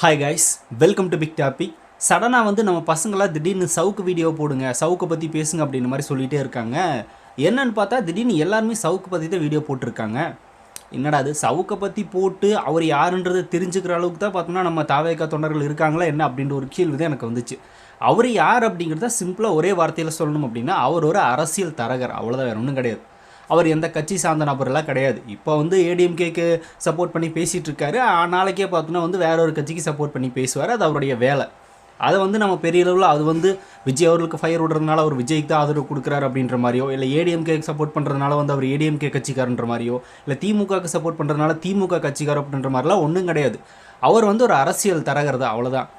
Hi guys, welcome to Big Topic. சடனாக நம்ம பசங்களாம் திடீர்னு சவுக்கு வீடியோ போடுங்க, சவுக்கை பற்றி பேசுங்க அப்படின்ற மாதிரி சொல்லிகிட்டே இருக்காங்க. என்னன்னு பார்த்தா திடீர்னு எல்லாருமே சவுக்கு பற்றி தான் வீடியோ போட்டிருக்காங்க. என்னடா அது சவுக்கை பற்றி போட்டு அவர் யாருன்றதை தெரிஞ்சுக்கிற அளவுக்கு தான் பார்த்தோம்னா நம்ம தாவேக்கா தொண்டர்கள் இருக்காங்களா என்ன அப்படின்ற ஒரு கேள்வி தான் எனக்கு வந்துச்சு. அவர் யார் அப்படிங்கிறத சிம்பிளாக ஒரே வார்த்தையில் சொல்லணும் அப்படின்னா அவர் ஒரு அரசியல் தரகர், அவ்வளோதான், வேறு ஒன்றும் கிடையாது. அவர் எந்த கட்சி சார்ந்த நபரெல்லாம் கிடையாது. இப்போ ஏடிஎம்கேக்கு சப்போர்ட் பண்ணி பேசிகிட்டு இருக்காரு. நாளைக்கே பார்த்தோன்னா வேற ஒரு கட்சிக்கு சப்போர்ட் பண்ணி பேசுவார். அது அவருடைய வேலை. அதை நம்ம பெரிய அளவில் அது விஜய் அவர்களுக்கு ஃபயர் விடுறதுனால அவர் விஜய்க்கு தான் ஆதரவு கொடுக்குறாரு அப்படின்ற மாதிரியோ, இல்லை ஏடிஎம்கேக்கு சப்போர்ட் பண்ணுறதுனால அவர் ஏடிஎம்கே கட்சிக்காரன்ற மாதிரியோ, இல்லை திமுகவுக்கு சப்போர்ட் பண்ணுறதுனால திமுக கட்சிக்காரர் அப்படின்ற மாதிரிலாம் ஒன்றும் கிடையாது. அவர் ஒரு அரசியல் தரகர் தான், அவ்வளோதான்.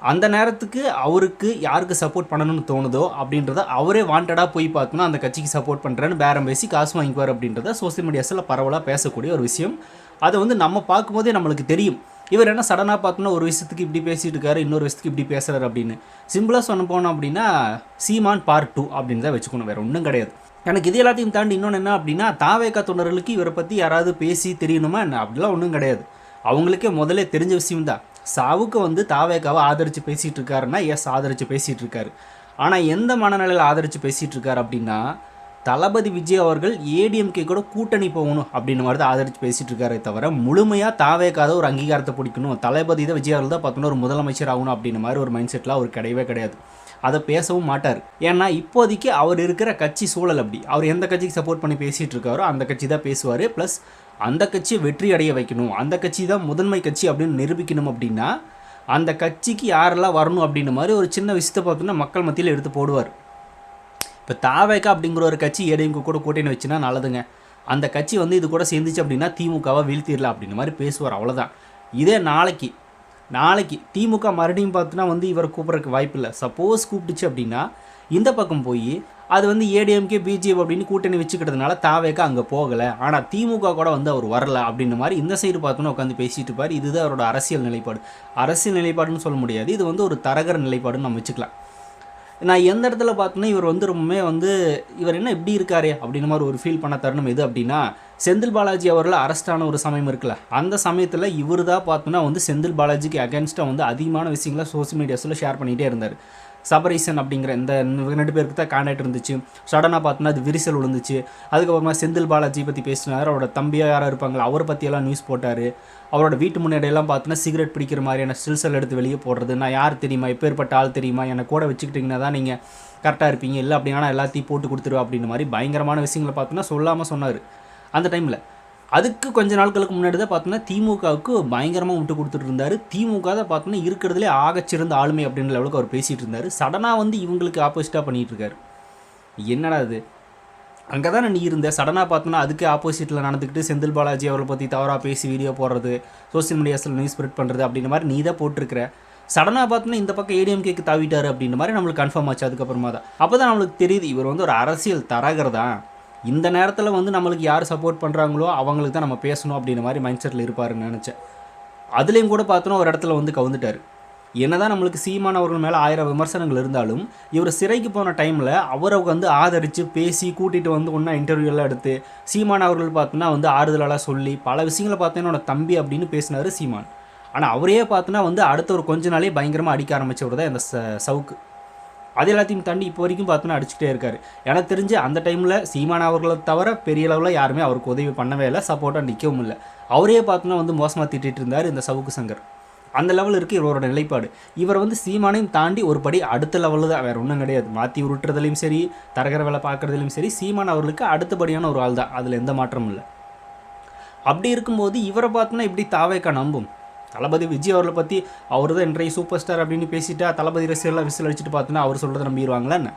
அந்த நேரத்துக்கு அவருக்கு யாருக்கு சப்போர்ட் பண்ணணும்னு தோணுதோ அப்படின்றத அவரே வாண்டடாக போய் பார்த்தோன்னா அந்த கட்சிக்கு சப்போர்ட் பண்ணுறேன்னு பேரம் பேசி காசு வாங்கிக்குவார் அப்படின்றத சோசியல் மீடியாஸில் பரவலாக பேசக்கூடிய ஒரு விஷயம். அதை நம்ம பார்க்கும்போதே நம்மளுக்கு தெரியும். இவர் என்ன சடனாக பார்த்தோன்னா ஒரு விஷயத்துக்கு இப்படி பேசிகிட்டு இருக்காரு, இன்னொரு விஷயத்துக்கு இப்படி பேசுகிறாரு அப்படின்னு. சிம்பிளாக சொன்ன போனோம் அப்படின்னா சீமான் பார்ட் 2 அப்படின்னு தான் வச்சுக்கணும், வேறு ஒன்றும் கிடையாது. எனக்கு இது எல்லாத்தையும் தாண்டி இன்னொன்று என்ன அப்படின்னா, தாவேக்கா தொண்டர்களுக்கு இவரை பற்றி யாராவது பேசி தெரியணுமா என்ன, அப்படிலாம் ஒன்றும் கிடையாது. அவங்களுக்கே முதல்ல தெரிஞ்ச விஷயம்தான். சாவுக்கு தாவேக்காவை ஆதரித்து பேசிகிட்டு இருக்காருன்னா எஸ், ஆதரித்து பேசிகிட்டு இருக்காரு. ஆனால் எந்த மனநிலையில் ஆதரித்து பேசிகிட்டு இருக்காரு அப்படின்னா, தளபதி விஜய் அவர்கள் ஏடிஎம்கே கூட கூட்டணி போகணும் அப்படின்னு மாதிரி தான் ஆதரித்து பேசிகிட்டு இருக்காரே தவிர, முழுமையாக தாவேக்காத ஒரு அங்கீகாரத்தை பிடிக்கணும், தளபதி தான் விஜய் அவர்கள் தான் பார்த்தோன்னா ஒரு முதலமைச்சர் ஆகணும் அப்படின்ற மாதிரி ஒரு மைண்ட் செட்டில் அவர் கிடையவே கிடையாது. அதை பேசவும் மாட்டார். ஏன்னா இப்போதைக்கு அவர் இருக்கிற கட்சி சூழல் அப்படி. அவர் எந்த கட்சிக்கு சப்போர்ட் பண்ணி பேசிகிட்டு இருக்காரோ அந்த கட்சி தான் பேசுவார். ப்ளஸ் அந்த கட்சியை வெற்றி அடைய வைக்கணும், அந்த கட்சி தான் முதன்மை கட்சி அப்படின்னு நிரூபிக்கணும் அப்படின்னா அந்த கட்சிக்கு யாரெல்லாம் வரணும் அப்படின்ற மாதிரி ஒரு சின்ன விஷயத்தை பார்த்தோன்னா மக்கள் மத்தியில் எடுத்து போடுவார். இப்போ தாவேக்கா அப்படிங்கிற ஒரு கட்சி ஏடிஎம்கே கூட கூட்டணி வச்சுன்னா நல்லதுங்க, அந்த கட்சி இது கூட சேர்ந்துச்சு அப்படின்னா திமுகவை வீழ்த்திடலாம் அப்படின்ற மாதிரி பேசுவார், அவ்வளோதான். இதே நாளைக்கு திமுக மறுபடியும் பார்த்தோன்னா இவரை கூப்பிட்றதுக்கு வாய்ப்பு இல்லை. சப்போஸ் கூப்பிட்டுச்சு அப்படின்னா இந்த பக்கம் போய் அது ஏடிஎம்கே பிஜேபி அப்படின்னு கூட்டணி வச்சுக்கிறதுனால தாவேக்கா அங்கே போகலை, ஆனால் திமுக கூட அவர் வரல அப்படின்ற மாதிரி இந்த சைடு பார்த்தோன்னா உட்காந்து பேசிட்டு இருப்பார். இதுதான் அவரோட அரசியல் நிலைப்பாடு. அரசியல் நிலைப்பாடுன்னு சொல்ல முடியாது, இது ஒரு தரகர் நிலைப்பாடுன்னு நம்ம வச்சுக்கலாம். நான் எந்த இடத்துல பார்த்தோன்னா இவர் ரொம்பவே இவர் என்ன இப்படி இருக்காரே அப்படின்ற மாதிரி ஒரு ஃபீல் பண்ண தருணம் எது அப்படின்னா, செந்தில் பாலாஜி அவர்கள் அரெஸ்டான ஒரு சமயம் இருக்குல்ல, அந்த சமயத்தில் இவர் தான் பார்த்தோன்னா செந்தில் பாலாஜிக்கு அகேன்ஸ்டாக அதிகமான விஷயங்களை சோசியல் மீடியாஸில் ஷேர் பண்ணிகிட்டே இருந்தார். சபரீசன் அப்படிங்கிற இந்த 2 பேருக்கு தான் கான்டாக்ட் இருந்துச்சு. சடனாக பார்த்தோன்னா அது விரிசல் விழுந்துச்சு. அதுக்கப்புறமா செந்தில் பாலாஜி பற்றி பேசினார். அவரோட தம்பியாக யாராக இருப்பாங்களோ அவரை பற்றியெல்லாம் நியூஸ் போட்டார். அவரோட வீட்டு முன்னாடியெல்லாம் பார்த்தோன்னா சிகரெட் பிடிக்கிற மாதிரியான ஸ்டில்ஸில் எடுத்து வெளியே போடுறது. நான் யார் தெரியுமா, எப்பேற்பட்ட ஆள் தெரியுமா, என்னை கூட வச்சுக்கிட்டிங்கன்னா தான் நீங்கள் கரெக்டாக இருப்பீங்க, இல்லை அப்படின்னா எல்லாத்தையும் போட்டு கொடுத்துருவா அப்படின்ற மாதிரி பயங்கரமான விஷயங்களை பார்த்தோன்னா சொல்லாமல் சொன்னார் அந்த டைமில். அதுக்கு கொஞ்ச நாட்களுக்கு முன்னாடி தான் பார்த்தோன்னா திமுகவுக்கு பயங்கரமாக விட்டு கொடுத்துட்டு இருந்தார். திமுக தான் பார்த்தோன்னா இருக்கிறதுலே ஆகச்சிறந்த ஆளுமை அப்படின்ற லெவலுக்கு அவர் பேசிகிட்டு இருந்தார். சடனாக இவங்களுக்கு ஆப்போசிட்டாக பண்ணிகிட்டு இருக்காரு. என்னடா அது, அங்கே தானே நீ இருந்த, சடனாக பார்த்தோன்னா அதுக்கு ஆப்போசிட்டில் நடந்துக்கிட்டு செந்தில் பாலாஜி அவரை பற்றி தவறாக பேசி வீடியோ போடுறது, சோசியல் மீடியாஸில் நியூஸ் ஸ்ப்ரெட் பண்ணுறது அப்படின்ற மாதிரி நீ தான் போட்டிருக்கிற. சடனாக பார்த்தோன்னா இந்த பக்கம் ஏடிஎம்கேக்கு தாவிட்டார் அப்படின்ற மாதிரி நம்மளுக்கு கன்ஃபார்ம் ஆச்சு. அதுக்கப்புறமா தான் அப்போ தான் நம்மளுக்கு தெரியுது இவர் ஒரு அரசியல் தரகர் தான். இந்த நேரத்தில் நம்மளுக்கு யார் சப்போர்ட் பண்ணுறாங்களோ அவங்களுக்கு தான் நம்ம பேசணும் அப்படின்ற மாதிரி மைண்ட் செட்டில் இருப்பாருன்னு நினச்சேன். அதுலேயும் கூட பார்த்தோன்னா ஒரு இடத்துல கவுந்துட்டார். என்னதான் நம்மளுக்கு சீமான் அவர்கள் மேலே 1000 விமர்சனங்கள் இருந்தாலும் இவர் சிறைக்கு போன டைமில் அவரை ஆதரித்து பேசி கூட்டிகிட்டு ஒன்றா இன்டர்வியூலாம் எடுத்து சீமான் அவர்கள் பார்த்தோன்னா ஆறுதலாக சொல்லி பல விஷயங்களை பார்த்தோன்னா என்னோட தம்பி அப்படின்னு பேசினார் சீமான். ஆனால் அவரே பார்த்தோன்னா அடுத்த ஒரு கொஞ்ச நாளே பயங்கரமாக அடிக்க ஆரம்பித்தவர் தான் இந்த சவுக்கு. அது எல்லாத்தையும் தாண்டி இப்போ வரைக்கும் பார்த்தோன்னா அடிச்சுட்டே இருக்கார். எனக்கு தெரிஞ்சு அந்த டைமில் சீமான் அவர்களை தவிர பெரிய அளவில் யாருமே அவருக்கு உதவி பண்ணவே இல்லை, சப்போர்ட்டாக நிற்கவும் இல்லை. அவரே பார்த்தோன்னா மோசமாக திட்டிகிட்டு இருந்தார் இந்த சவுக்கு சங்கர். அந்த லெவலில் இருக்குது இவரோட நிலைப்பாடு. இவர் சீமானையும் தாண்டி ஒரு படி அடுத்த லெவலில் தான், வேறு ஒன்றும் கிடையாது. மாற்றி உருட்டுறதுலையும் சரி, தரகர வேலை பார்க்குறதுலையும் சரி, சீமான் அவர்களுக்கு அடுத்தபடியான ஒரு ஆள் தான், அதில் எந்த மாற்றமும் இல்லை. அப்படி இருக்கும்போது இவரை பார்த்தோன்னா இப்படி தாவேக்கா நம்பும். தளபதி விஜய் அவர்களை பற்றி அவர் தான் இன்றைய சூப்பர் ஸ்டார் அப்படின்னு பேசிட்டா தளபதி ரசிகர்லாம் விசில் அடிச்சுட்டு பார்த்தோன்னா அவர் சொல்கிறத நம்பிடுவாங்களா என்ன?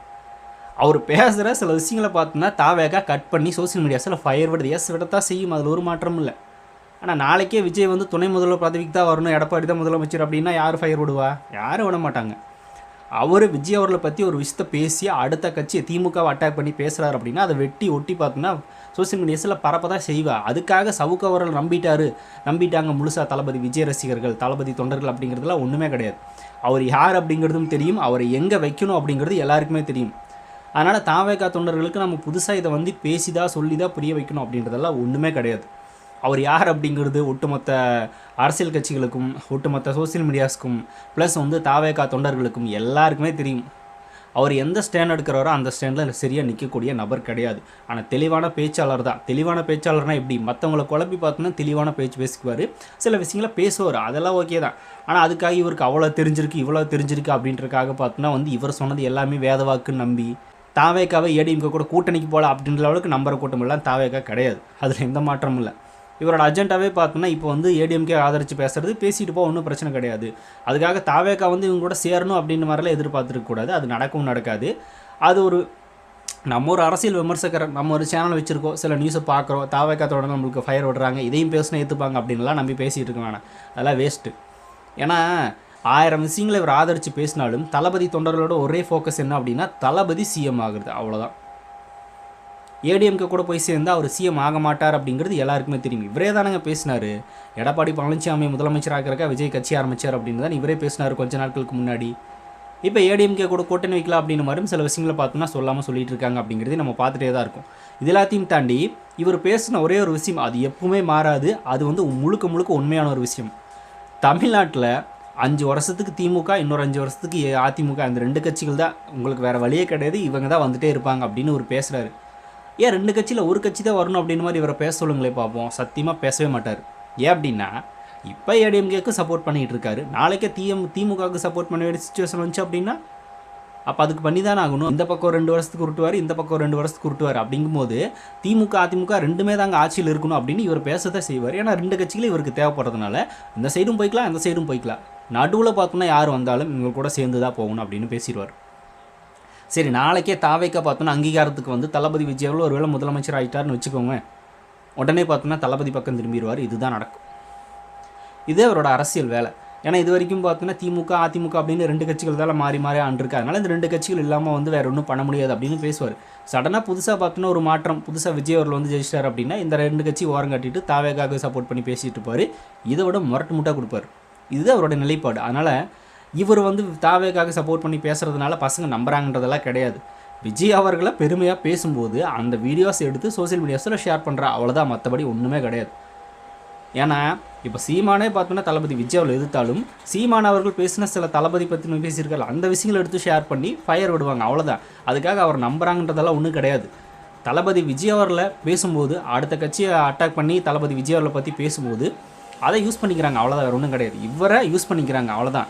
அவர் பேசுகிற சில விஷயங்களை பார்த்தோன்னா தாவேக்கா கட் பண்ணி சோசியல் மீடியாஸில் ஃபயர் விடுது. எஸ், விடத்தான் செய்யும், அதில் ஒரு மாற்றமும் இல்லை. ஆனால் நாளைக்கே விஜய் துணை முதல்வர் பதவிக்கு தான் வரணும், எடப்பாடி தான் முதலமைச்சர் அப்படின்னா யார் ஃபயர் விடுவா? யாரும் விட மாட்டாங்க. அவர் விஜய் அவர்களை பற்றி ஒரு விஷயத்தை பேசி அடுத்த கட்சியை திமுகவை அட்டாக் பண்ணி பேசுகிறார் அப்படின்னா அதை வெட்டி ஒட்டி பார்த்தோன்னா சோசியல் மீடியாஸில் பரப்ப தான் செய்வா. அதுக்காக சவுக்கு அவர்கள் நம்பிட்டாங்க முழுசாக தளபதி விஜய் ரசிகர்கள், தளபதி தொண்டர்கள் அப்படிங்கிறதுலாம் ஒன்றுமே கிடையாது. அவர் யார் அப்படிங்கிறதும் தெரியும், அவரை எங்கே வைக்கணும் அப்படிங்கிறது எல்லாருக்குமே தெரியும். அதனால் தாவேக்கா தொண்டர்களுக்கு நம்ம புதுசாக இதை பேசி தான் சொல்லி தான் புரிய வைக்கணும் அப்படின்றதெல்லாம் ஒன்றுமே கிடையாது. அவர் யார் அப்படிங்கிறது ஒட்டுமொத்த அரசியல் கட்சிகளுக்கும் ஒட்டுமொத்த சோசியல் மீடியாஸ்க்கும் ப்ளஸ் வந்து தாவேகா தொண்டர்களுக்கும் எல்லாருக்குமே தெரியும். அவர் எந்த ஸ்டாண்ட் எடுக்கிறாரோ அந்த ஸ்டாண்டில் சரியாக நிற்கக்கூடிய நபர் கிடையாது. ஆனால் தெளிவான பேச்சாளர் தான். தெளிவான பேச்சாளர்னால் எப்படி, மற்றவங்களை குழப்பி பார்த்தோன்னா தெளிவான பேச்சு பேசிக்குவார், சில விஷயங்களை பேசுவார், அதெல்லாம் ஓகே தான். ஆனால் அதுக்காக இவருக்கு அவ்வளோ தெரிஞ்சிருக்கு இவ்வளோ தெரிஞ்சிருக்கு அப்படின்றக்காக பார்த்தோன்னா வந்து இவர் சொன்னது எல்லாமே வேதவாக்குன்னு நம்பி தாவேக்காவை ஏடிஎம்கே கூட கூட்டணிக்கு போகல அப்படின்ற அளவுக்கு நம்புற கூட்டமெல்லாம் தாவேக்கா கிடையாது. அதில் எந்த மாற்றமும் இல்லை. இவரோட அஜெண்டாவே பார்த்தோன்னா இப்போ வந்து ஏடிஎம்கே ஆதரித்து பேசுறது, பேசிட்டு போக ஒன்றும் பிரச்சனை கிடையாது. அதுக்காக தாவேக்கா வந்து இவங்க கூட சேரணும் அப்படின்ற மாதிரிலாம் எதிர்பார்த்துருக்கக்கூடாது. அது நடக்கவும் நடக்காது. அது ஒரு நம்ம ஒரு அரசியல் விமர்சகர், நம்ம ஒரு சேனல் வச்சுருக்கோம், சில நியூஸை பார்க்குறோம், தாவேக்கா தொடர்ந்து நம்மளுக்கு ஃபயர் விடுறாங்க, இதையும் பேசினா ஏற்றுப்பாங்க அப்படின்லாம் நம்பி பேசிகிட்டு இருக்க வேணாம். அதெல்லாம் வேஸ்ட்டு. ஏன்னா 1000 விஷயங்களை இவர் ஆதரித்து பேசினாலும் தளபதி தொண்டர்களோட ஒரே ஃபோக்கஸ் என்ன அப்படின்னா தளபதி சிஎம் ஆகுறது, அவ்வளோதான். ஏடிஎம்கே கூட போய் சேர்ந்து அவர் சிஎம் ஆக மாட்டார் அப்படிங்கிறது எல்லாருக்குமே தெரியும். இவரே தானங்க பேசினார், எடப்பாடி பழனிசாமி முதலமைச்சராகிறக்கா விஜய் கட்சி ஆரம்பித்தார் அப்படின்னு தான் இவரே பேசினார் கொஞ்ச நாட்களுக்கு முன்னாடி. இப்போ ஏடிஎம்கே கூட கூட்டணி வைக்கலாம் அப்படின்னு மாதிரி சில விஷயங்களை பார்த்தோம்னா சொல்லாமல் சொல்லிட்டு இருக்காங்க அப்படிங்கிறதே நம்ம பார்த்துட்டே தான் இருக்கும். இது எல்லாத்தையும் தாண்டி இவர் பேசின ஒரே ஒரு விஷயம், அது எப்பவுமே மாறாது, அது வந்து முழுக்க முழுக்க உண்மையான ஒரு விஷயம். தமிழ்நாட்டில் 5 வருஷத்துக்கு திமுக, இன்னொரு 5 வருஷத்துக்கு அதிமுக, அந்த 2 கட்சிகள் தான், உங்களுக்கு வேறு வழியே கிடையாது, இவங்க தான் வந்துகிட்டே இருப்பாங்க அப்படின்னு இவர் பேசுகிறாரு. ஏன் 2 கட்சியில் ஒரு கட்சி தான் வரணும் அப்படின்னு மாதிரி இவரை பேச சொல்லுங்களே பார்ப்போம். சத்தியமாக பேசவே மாட்டார். ஏன் அப்படின்னா இப்போ ஏடிஎம்கேக்கு சப்போர்ட் பண்ணிகிட்டு இருக்காரு, நாளைக்கே திமுகவுக்கு சப்போர்ட் பண்ண வேண்டிய சுச்சுவேஷன் வந்துச்சு அப்படின்னா அப்போ அதுக்கு பண்ணி தானே ஆகணும். இந்த பக்கம் 2 வருஷத்துக்கு உருட்டுவார், இந்த பக்கம் 2 வருஷத்துக்கு உருட்டுவார். அப்படிங்கும்போது திமுக அதிமுக ரெண்டுமே தாங்க ஆட்சியில் இருக்கணும் அப்படின்னு இவர் பேசதான் செய்வார். ஏன்னா 2 கட்சிகளும் இவருக்கு தேவைப்படுறதுனால இந்த சைடும் போய்க்கலாம், இந்த சைடும் போய்க்கலாம், நடுவில் பார்த்தோன்னா யார் வந்தாலும் இவங்க கூட சேர்ந்து தான் போகணும் அப்படின்னு பேசிடுவார். சரி, நாளைக்கே தாவேக்கா பார்த்தோன்னா அங்கீகாரத்துக்கு வந்து தளபதி விஜய் அவர்கள் ஒருவேளை முதலமைச்சர் ஆகிட்டார்னு வச்சுக்கோங்க, உடனே பார்த்தோன்னா தளபதி பக்கம் திரும்பிடுவார். இதுதான் நடக்கும். இதே அவரோட அரசியல் வேலை. ஏன்னா இது வரைக்கும் பார்த்தோன்னா திமுக அதிமுக அப்படின்னு 2 கட்சிகள் தான் மாறி மாறி ஆண்டிருக்கு. அதனால் இந்த 2 கட்சிகள் இல்லாமல் வந்து வேறு ஒன்றும் பண்ண முடியாது அப்படின்னு பேசுவார். சடனாக புதுசாக பார்த்தோன்னா ஒரு மாற்றம், புதுசாக விஜய் அவர்கள் வந்து ஜெயிச்சிட்டார் அப்படின்னா இந்த 2 கட்சி ஓரம் கட்டிட்டு தாவேக்காக சப்போர்ட் பண்ணி பேசிகிட்டு இருப்பார். இதை விட முரட்டு முட்டாக கொடுப்பார். இதுதான் அவரோட நிலைப்பாடு. அதனால் இவர் வந்து தாவேக்காக சப்போர்ட் பண்ணி பேசுகிறதுனால பசங்க நம்புறாங்கன்றதெல்லாம் கிடையாது. விஜய் அவர்களை பெருமையாக பேசும்போது அந்த வீடியோஸ் எடுத்து சோசியல் மீடியாஸில் ஷேர் பண்ணுறா, அவ்வளோதான். மற்றபடி ஒன்றுமே கிடையாது. ஏன்னா இப்போ சீமானே பார்த்தோன்னா தளபதி விஜய் அவர்கள் எதிர்த்தாலும் சீமான் அவர்கள் பேசின சில தளபதி பற்றி பேசியிருக்காரு, அந்த விஷயங்களை எடுத்து ஷேர் பண்ணி ஃபயர் விடுவாங்க, அவ்வளோதான். அதுக்காக அவர் நம்புறாங்கன்றதெல்லாம் ஒன்றும் கிடையாது. தளபதி விஜய் அவர்களை பேசும்போது அடுத்த கட்சியை அட்டாக் பண்ணி தளபதி விஜய் அவர்களை பற்றி பேசும்போது அதை யூஸ் பண்ணிக்கிறாங்க, அவ்வளோதான். வேறு ஒன்றும் கிடையாது. இவரை யூஸ் பண்ணிக்கிறாங்க, அவ்வளோதான்.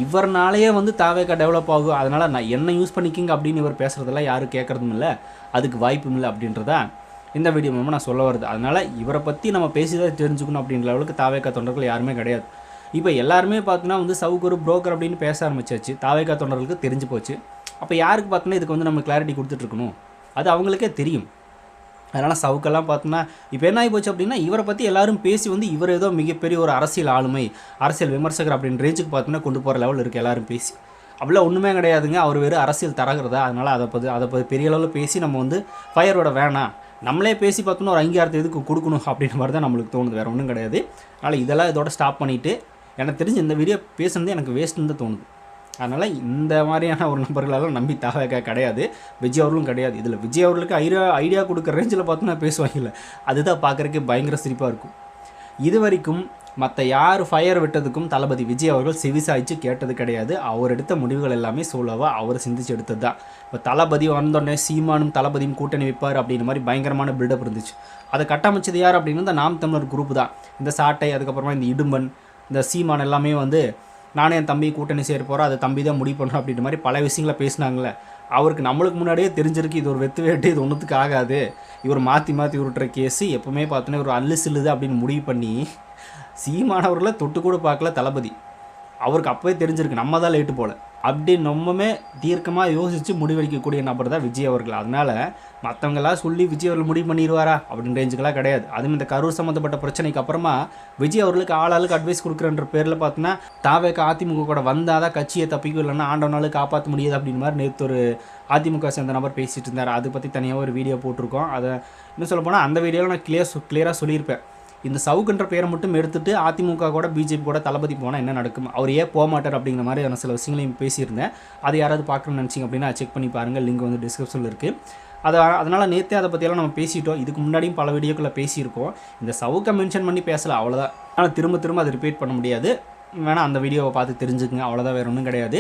இவர்னாலேயே வந்து தாவேக்கா டெவலப் ஆகும், அதனால் நான் என்ன யூஸ் பண்ணிக்கிங்க அப்படின்னு இவர் பேசுகிறதெல்லாம் யாரும் கேட்குறதும் இல்லை, அதுக்கு வாய்ப்பும் இல்லை அப்படின்றதா இந்த வீடியோ மூலமாக நான் சொல்ல வருது. அதனால் இவரை பற்றி நம்ம பேசி தான் தெரிஞ்சுக்கணும் அப்படின்ற அளவுக்கு தாவேக்கா தொண்டர்கள் யாருமே கிடையாது. இப்போ எல்லாருமே பார்த்தோன்னா வந்து சவுக்கு ஒரு புரோக்கர் அப்படின்னு பேச ஆரம்பிச்சாச்சு, தாவேக்கா தொண்டர்களுக்கு தெரிஞ்சு போச்சு. அப்போ யாருக்கு பார்த்தோன்னா இதுக்கு வந்து நம்ம கிளாரிட்டி கொடுத்துட்ருக்கணும், அது அவங்களுக்கே தெரியும். அதனால் சவுக்கெல்லாம் பார்த்தோன்னா இப்போ என்ன ஆகி போச்சு அப்படின்னா இவரை பற்றி எல்லாரும் பேசி வந்து இவர் ஏதோ மிகப்பெரிய ஒரு அரசியல் ஆளுமை, அரசியல் விமர்சகர் அப்படின்னு ரேஞ்சுக்கு பார்த்தோன்னா கொண்டு போகிற லெவல் இருக்குது எல்லாரும் பேசி. அப்படிலாம் ஒன்றுமே கிடையாதுங்க. அவர் வெறும் அரசியல் தரகிறதா. அதனால் அதை பற்றி பெரிய அளவில் பேசி நம்ம வந்து ஃபயரோட வேணாம், நம்மளே பேசி பார்த்தோன்னா ஒரு அங்கீகாரத்தை எதுக்கு கொடுக்கணும் அப்படின்ற மாதிரி தான் நம்மளுக்கு தோணுது, வேறு ஒன்றும் கிடையாது. அதனால் இதெல்லாம் இதோட ஸ்டாப் பண்ணிவிட்டு எனக்கு தெரிஞ்சு இந்த வீடியோ பேசுனது எனக்கு வேஸ்ட்டுன்னு தான் தோணுது. அதனால் இந்த மாதிரியான ஒரு நபர்களெல்லாம் நம்பி தாவேக்கா கிடையாது, விஜய் அவர்களும் கிடையாது. இதில் விஜய் அவர்களுக்கு ஐடியா கொடுக்குற ரேஞ்சில் பார்த்தோன்னா பேசுவாங்க இல்லை, அதுதான் பார்க்குறதுக்கு பயங்கர சிரிப்பாக இருக்கும். இது வரைக்கும் மற்ற யார் ஃபயர் விட்டதுக்கும் தளபதி விஜய் அவர்கள் செவிசாய்ச்சி கேட்டது கிடையாது. அவர் எடுத்த முடிவுகள் எல்லாமே சோலோவாக அவர் சிந்திச்சு எடுத்தது தான். இப்போ தளபதி வந்தோடனே சீமானும் தளபதியும் கூட்டணி வைப்பார் அப்படின்ற மாதிரி பயங்கரமான பில்டப் இருந்துச்சு. அதை கட்டமைச்சது யார் அப்படின்னா இந்த நாம் தமிழர் குரூப் தான். இந்த சாட்டை, அதுக்கப்புறமா இந்த இடும்பன், இந்த சீமான் எல்லாமே வந்து நானே என் தம்பி கூட்டணி சேர போகிறோம், அதை தம்பி தான் முடிவு பண்ணுறோம் அப்படின்ற மாதிரி பல விஷயங்களை பேசினாங்களே. அவருக்கு நம்மளுக்கு முன்னாடியே தெரிஞ்சிருக்கு இது ஒரு வெத்து வேட்டு, இது ஒன்றுத்துக்கு ஆகாது, இவர் மாற்றி உருட்டுற கேஸு எப்போவுமே பார்த்தோன்னே ஒரு அல்லு சில்லுது அப்படின்னு முடிவு பண்ணி சீமானவர்களை தொட்டு கூட பார்க்கல தளபதி. அவருக்கு அப்போவே தெரிஞ்சிருக்கு நம்ம தான் லேட்டு போல் அப்படி ரொம்பவுமே தீர்க்கமாக யோசித்து முடிவெடுக்கக்கூடிய நபர் தான் விஜய் அவர்கள். அதனால் மற்றவங்களாம் சொல்லி விஜய் அவர்கள் முடிவு பண்ணிடுவாரா அப்படின்னு ரேஞ்சுக்கெல்லாம் கிடையாது. அதுவும் இந்த கரூர் சம்மந்தப்பட்ட பிரச்சனைக்கு அப்புறமா விஜய் அவர்களுக்கு ஆளாளுக்கு அட்வைஸ் கொடுக்குறன்ற பேரில் பார்த்தோன்னா தாவேக்கா அதிமுக கூட வந்தால் தான் கட்சியை தப்பிக்கும், இல்லைன்னா ஆண்டவனாலும் காப்பாற்ற முடியாது அப்படின்னு மாதிரி நேற்று ஒரு அதிமுக சேர்ந்த நபர் பேசிகிட்டு இருந்தார். அதை பற்றி தனியாக ஒரு வீடியோ போட்டிருக்கோம். அதை இன்னும் சொல்ல போனால் அந்த வீடியோவில் நான் கிளியராக சொல்லியிருப்பேன். இந்த சவுக்குன்ற பேரை மட்டும் எடுத்துட்டு அதிமுக கூட பிஜேபி கூட தளபதி போனால் என்ன நடக்கும், அவர் ஏன் போக மாட்டார் அப்படிங்கிற மாதிரியான சில விஷயங்களையும் பேசியிருந்தேன். அதை யாராவது பார்க்கணும்னு நினச்சிங்க அப்படின்னா செக் பண்ணி பாருங்கள், லிங்க் வந்து டிஸ்கிரிப்ஷனில் இருக்குது. அதனால் நேற்றே அதை பற்றியெல்லாம் நம்ம பேசிட்டோம். இதுக்கு முன்னாடியும் பல வீடியோக்களை பேசியிருக்கோம். இந்த சவுக்கை மென்ஷன் பண்ணி பேசலை, அவ்வளோதான். ஆனால் திரும்ப அதை ரிப்பீட் பண்ண முடியாது. வேணால் அந்த வீடியோவை பார்த்து தெரிஞ்சுக்குங்க, அவ்வளோதான், வேறு ஒன்றும் கிடையாது.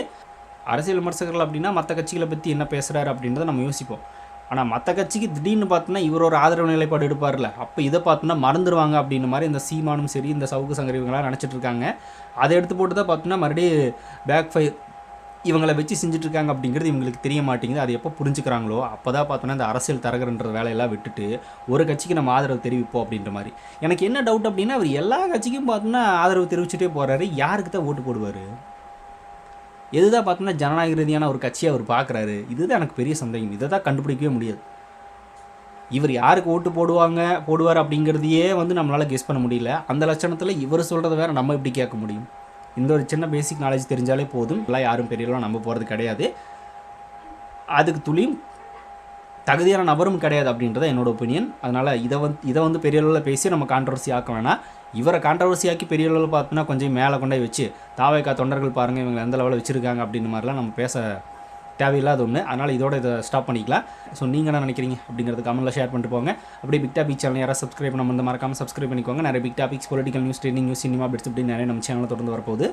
அரசியல் விமர்சகர்கள் அப்படின்னா மற்ற கட்சிகளை பற்றி என்ன பேசுகிறாரு அப்படின்றத நம்ம யோசிப்போம். ஆனால் மற்ற கட்சிக்கு திடீர்னு பார்த்தோன்னா இவர் ஒரு ஆதரவு நிலைப்பாடு எடுப்பார்ல, அப்போ இதை பார்த்தோன்னா மறந்துடுவாங்க அப்படின்ற மாதிரி இந்த சீமானும் சரி இந்த சவுக்கு சங்கர் இவங்களாம் நினச்சிட்டு இருக்காங்க. அதை எடுத்து போட்டு தான் பார்த்தோன்னா மறுபடியும் பேக் ஃபயர் இவங்களை வச்சு செஞ்சுட்ருக்காங்க அப்படிங்கிறது இவங்களுக்கு தெரிய மாட்டேங்குது. அது எப்போ புரிஞ்சுக்கிறாங்களோ அப்போ தான் பார்த்தோன்னா இந்த அரசியல் தரகர்ன்ற வேலையெல்லாம் விட்டுட்டு ஒரு கட்சிக்கு நம்ம ஆதரவு தெரிவிப்போம் அப்படின்ற மாதிரி. எனக்கு என்ன டவுட் அப்படின்னா, அவர் எல்லா கட்சிக்கும் பார்த்தோன்னா ஆதரவு தெரிவிச்சுட்டே போகிறாரு, யாருக்கு தான் ஓட்டு போடுவார்? எதுதான் பார்த்தோன்னா ஜனநாயக ரீதியான ஒரு கட்சியை அவர் பார்க்குறாரு? இதுதான் எனக்கு பெரிய சந்தேகம். இதை தான் கண்டுபிடிக்கவே முடியாது. இவர் யாருக்கு ஓட்டு போடுவார் அப்படிங்கிறதையே வந்து நம்மளால் கெஸ் பண்ண முடியல. அந்த லட்சணத்தில் இவர் சொல்கிறத வேறு நம்ம எப்படி கேட்க முடியும்? இந்த ஒரு சின்ன பேசிக் நாலேஜ் தெரிஞ்சாலே போதும். எல்லாம் யாரும் பெரியலாம் நம்ப போகிறது கிடையாது, அதுக்கு துளியும் தகுதியான நபரும் கிடையாது அப்படின்றத என்னோட ஒப்பீனியன். அதனால் இதை வந்து பெரிய அளவில் பேசி நம்ம கான்ட்ரவர்சி ஆக்க வேணாம். இவரை கான்ட்ரவர்சி ஆக்கி பெரிய அளவில் பார்த்தோன்னா கொஞ்சம் மேலே கொண்டே வச்சு தாவேக்கா தொண்டர்கள் பாருங்கள் இவங்க எந்த லெவலில் வச்சுருக்காங்க அப்படின்ற மாதிரிலாம் நம்ம பேச தேவையில்லாத ஒன்று. அதனால் இதை ஸ்டாப் பண்ணிக்கலாம். ஸோ நீங்கள் என்ன நினைக்கிறீங்க அப்படிங்கிறது கமெண்ட்டில் ஷேர் பண்ணிட்டு போங்க. அப்படியே பிக் டாபிக் சேனல் யாராவது சப்ஸ்கிரைப் பண்ண மறக்காமல் சப்ஸ்கிரைப் பண்ணிக்கோங்க. நிறைய big topics, political news, trending news, cinema updates இப்படி நிறைய நம்ம சேனலில் தொடர்ந்து வரப்போகுது.